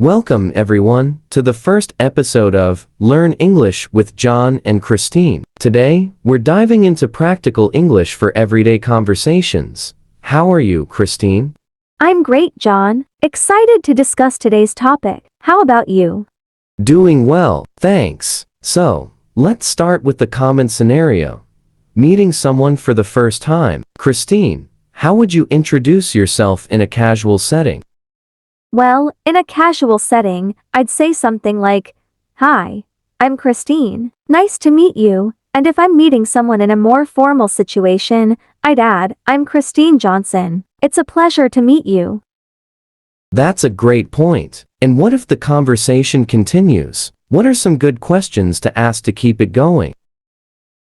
Welcome, everyone, to the first episode of Learn English with John and Christine. Today, we're diving into practical English for everyday conversations. How are you, Christine? I'm great, John. Excited to discuss today's topic. How about you? Doing well, thanks. So, let's start with the common scenario. Meeting someone for the first time. Christine, how would you introduce yourself in a casual setting? Well, in a casual setting, I'd say something like, "Hi, I'm Christine. Nice to meet you." And if I'm meeting someone in a more formal situation, I'd add, "I'm Christine Johnson. It's a pleasure to meet you." That's a great point. And what if the conversation continues? What are some good questions to ask to keep it going?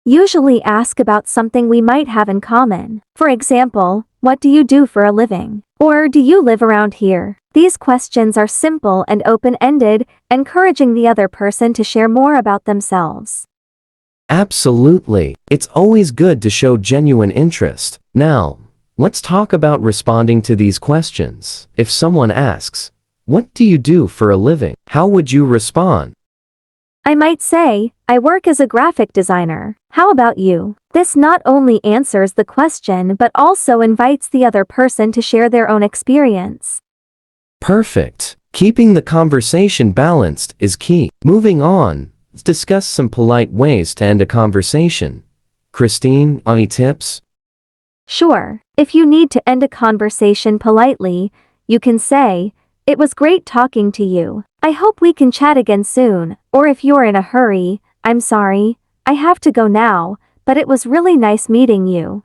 Usually ask about something we might have in common. For example, what do you do for a living? Or do you live around here? These questions are simple and open-ended, encouraging the other person to share more about themselves. Absolutely. It's always good to show genuine interest. Now, let's talk about responding to these questions. If someone asks, "What do you do for a living?" How would you respond? I might say, "I work as a graphic designer. How about you?" This not only answers the question but also invites the other person to share their own experience. Perfect. Keeping the conversation balanced is key. Moving on, let's discuss some polite ways to end a conversation. Christine, any tips? Sure, if you need to end a conversation politely, you can say, "It was great talking to you. I hope we can chat again soon." Or if you're in a hurry, "I'm sorry, I have to go now, but it was really nice meeting you."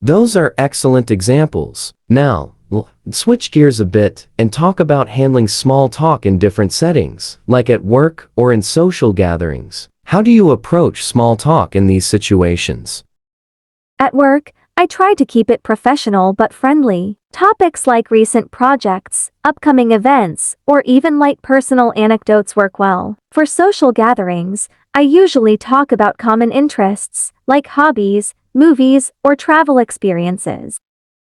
Those are excellent examples. Now, let's switch gears a bit and talk about handling small talk in different settings, like at work or in social gatherings. How do you approach small talk in these situations? At work, I try to keep it professional but friendly. Topics like recent projects, upcoming events, or even light personal anecdotes work well. For social gatherings, I usually talk about common interests, like hobbies, movies, or travel experiences.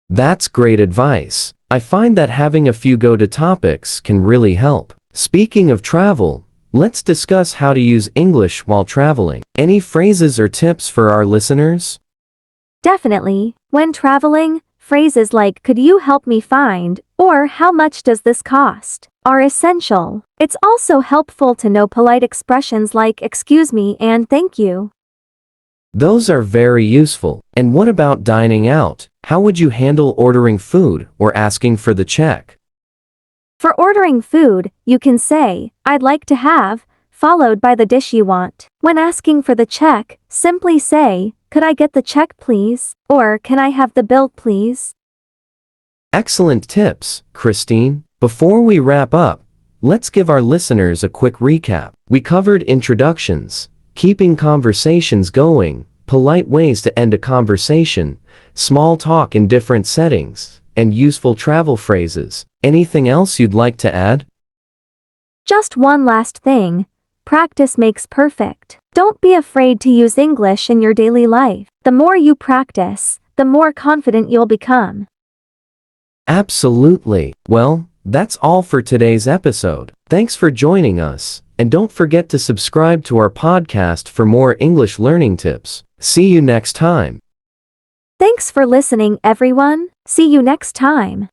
That's great advice. I find that having a few go-to topics can really help. Speaking of travel, let's discuss how to use English while traveling. Any phrases or tips for our listeners? Definitely. When traveling, phrases like "could you help me find" or "how much does this cost" are essential. It's also helpful to know polite expressions like "excuse me" and "thank you." Those are very useful. And what about dining out? How would you handle ordering food or asking for the check? For ordering food, you can say, "I'd like to have," followed by the dish you want. When asking for the check, simply say, "Could I get the check please?" Or "Can I have the bill please?" Excellent tips, Christine. Before we wrap up, let's give our listeners a quick recap. We covered introductions, keeping conversations going, polite ways to end a conversation, small talk in different settings, and useful travel phrases. Anything else you'd like to add? Just one last thing. Practice makes perfect. Don't be afraid to use English in your daily life. The more you practice, the more confident you'll become. Absolutely. Well, that's all for today's episode. Thanks for joining us, and don't forget to subscribe to our podcast for more English learning tips. See you next time. Thanks for listening, everyone. See you next time.